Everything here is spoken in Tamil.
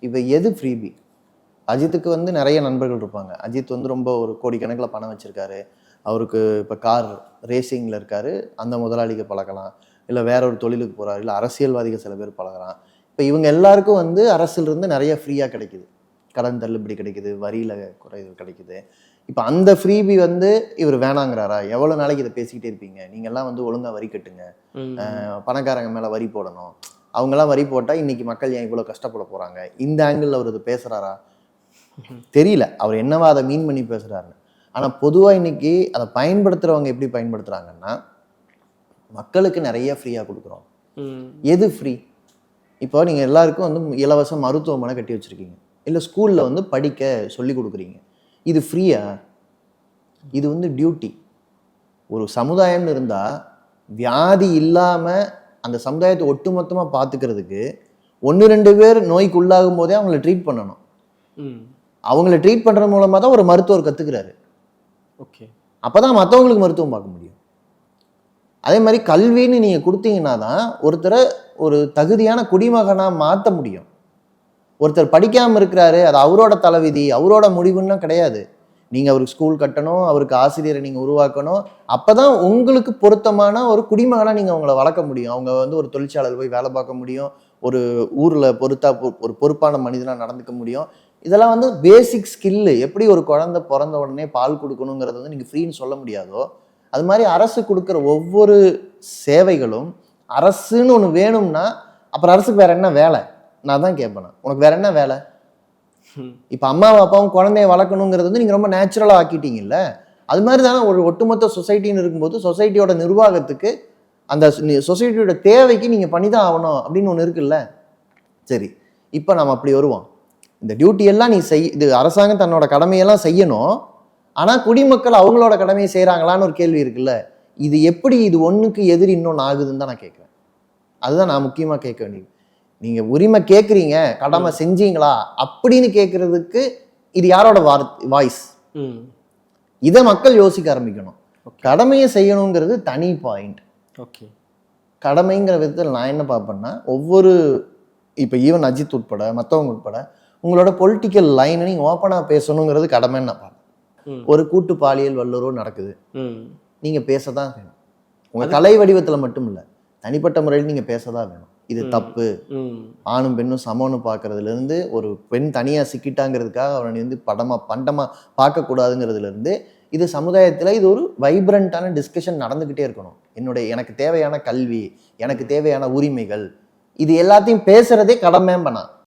இப்போ எது ஃப்ரீபி? அஜித்துக்கு வந்து நிறைய நண்பர்கள் இருப்பாங்க. அஜித் வந்து ரொம்ப ஒரு கோடிக்கணக்கில் பணம் வச்சிருக்காரு. அவருக்கு இப்போ கார் ரேசிங்கில் இருக்காரு. அந்த முதலாளிக்கு பழகலாம். இல்லை வேற ஒரு தொழிலுக்கு போகிறாரு. இல்லை அரசியல்வாதிகள் சில பேர் பழகிறான். இப்போ இவங்க எல்லாருக்கும் வந்து அரசிலிருந்து நிறைய ஃப்ரீயாக கிடைக்குது. கடன் தள்ளுபடி கிடைக்குது, வரியில் குறைவு கிடைக்குது. இப்போ அந்த ஃப்ரீபி வந்து இவர் வேணாங்கிறாரா? எவ்வளோ நாளைக்கு இதை பேசிக்கிட்டே இருப்பீங்க? நீங்கள்லாம் வந்து ஒழுங்காக வரி கட்டுங்க, பணக்காரங்க மேலே வரி போடணும், அவங்கெல்லாம் வரி போட்டால் இன்னைக்கு மக்கள் ஏன் இவ்வளோ கஷ்டப்பட போகிறாங்க, இந்த ஆங்கிளில் அவர் இது பேசுகிறாரா தெரியல. அவர் என்னவா அதை மீன் பண்ணி பேசுகிறாருன்னு. ஆனால் பொதுவாக இன்னைக்கு அதை பயன்படுத்துகிறவங்க எப்படி பயன்படுத்துகிறாங்கன்னா, மக்களுக்கு நிறைய ஃப்ரீயாக கொடுக்குறோம். எது ஃப்ரீ? இப்போ நீங்கள் எல்லாருக்கும் வந்து இலவச மருத்துவமனை கட்டி வச்சுருக்கீங்க, இல்லை ஸ்கூலில் வந்து படிக்க சொல்லி கொடுக்குறீங்க. இது ஃப்ரீயா? இது வந்து டியூட்டி. ஒரு சமுதாயம்னு இருந்தால் வியாதி இல்லாமல் அந்த சமுதாயத்தை ஒட்டுமொத்தமாக பார்த்துக்கிறதுக்கு 1-2 பேர் நோய்க்கு உள்ளாகும் போதே அவங்கள ட்ரீட் பண்ணணும். அவங்கள ட்ரீட் பண்ணுறது மூலமாக தான் ஒரு மருத்துவர் கற்றுக்கிறாரு. ஓகே, அப்போ தான் மற்றவங்களுக்கு மருத்துவம் பார்க்க முடியும். அதே மாதிரி கல்வின்னு நீங்கள் கொடுத்தீங்கன்னா தான் ஒருத்தரை ஒரு தகுதியான குடிமகனாக மாற்ற முடியும். ஒருத்தர் படிக்காமல் இருக்கிறாரு, அது அவரோட தலைவிதி, அவரோட முடிவுன்னா கிடையாது. நீங்கள் அவருக்கு ஸ்கூல் கட்டணும், அவருக்கு ஆசிரியரை நீங்கள் உருவாக்கணும். அப்போ தான் உங்களுக்கு பொருத்தமான ஒரு குடிமகனாக நீங்கள் அவங்கள வளர்க்க முடியும். அவங்க வந்து ஒரு தொழிற்சாலையில் போய் வேலை பார்க்க முடியும், ஒரு ஊரில் ஒரு பொறுப்பான மனிதனாக நடந்துக்க முடியும். இதெல்லாம் வந்து பேசிக் ஸ்கில்லு. எப்படி ஒரு குழந்தை பிறந்த உடனே பால் கொடுக்கணுங்கிறது வந்து நீங்கள் ஃப்ரீன்னு சொல்ல முடியாதோ, அது மாதிரி அரசு கொடுக்குற ஒவ்வொரு சேவைகளும் அரசுன்னு ஒன்று வேணும்னா அப்புறம் அரசுக்கு வேற என்ன வேலை? நான் தான் கேட்பேன், உனக்கு வேற என்ன வேலை? இப்போ அம்மாவும் அப்பாவும் குழந்தைய வளர்க்கணுங்கிறது வந்து நீங்கள் ரொம்ப நேச்சுரலாக ஆக்கிட்டீங்கல்ல. அது மாதிரி தானே ஒரு ஒட்டுமொத்த சொசைட்டின்னு இருக்கும்போது சொசைட்டியோட நிர்வாகத்துக்கு அந்த சொசைட்டியோட தேவைக்கு நீங்கள் பண்ணி தான் ஆகணும் அப்படின்னு ஒன்று இருக்குல்ல. சரி, இப்போ நம்ம அப்படி வருவோம். இந்த டியூட்டி எல்லாம் இது அரசாங்கம் தன்னோட கடமையெல்லாம் செய்யணும். ஆனால் குடிமக்கள் அவங்களோட கடமையை செய்கிறாங்களான்னு ஒரு கேள்வி இருக்குல்ல. இது எப்படி இது ஒன்றுக்கு எதிரி இன்னொன்று ஆகுதுன்னு தான் நான் கேட்குறேன். அதுதான் நான் முக்கியமாக கேட்க வேண்டியது. நீங்கள் உரிமை கேட்குறீங்க, கடமை செஞ்சீங்களா அப்படின்னு கேட்குறதுக்கு இது யாரோட வாய்ஸ்? இதை மக்கள் யோசிக்க ஆரம்பிக்கணும். கடமையை செய்யணுங்கிறது தனி பாயிண்ட். ஓகே, கடமைங்கிற விதத்தில் நான் என்ன பார்ப்பேன்னா, ஒவ்வொரு இப்போ ஈவன் அஜித் உட்பட மற்றவங்க உட்பட உங்களோட பொலிட்டிக்கல் லைனை நீங்கள் ஓப்பனாக பேசணுங்கிறது கடமைன்னு நான் பார்ப்பேன். ஒரு கூட்டு பாலியல் வல்லுறவு நடக்குது, நீங்கள் பேச தான் வேணும். உங்கள் கலை வடிவத்தில் மட்டும் இல்லை, தனிப்பட்ட முறையில் நீங்கள் பேச தான் வேணும். இது தப்பு, ஆணும் பெண்ணும் சமம்னு பார்க்கறதுலேருந்து, ஒரு பெண் தனியாக சிக்கிட்டாங்கிறதுக்காக அவனை வந்து பண்டமாக பார்க்கக்கூடாதுங்கிறதுலேருந்து, இது சமுதாயத்தில் இது ஒரு வைப்ரண்ட்டான டிஸ்கஷன் நடந்துக்கிட்டே இருக்கணும். எனக்கு தேவையான கல்வி, எனக்கு தேவையான உரிமைகள், இது எல்லாத்தையும் பேசுகிறதே கடமைம்பண்ணா.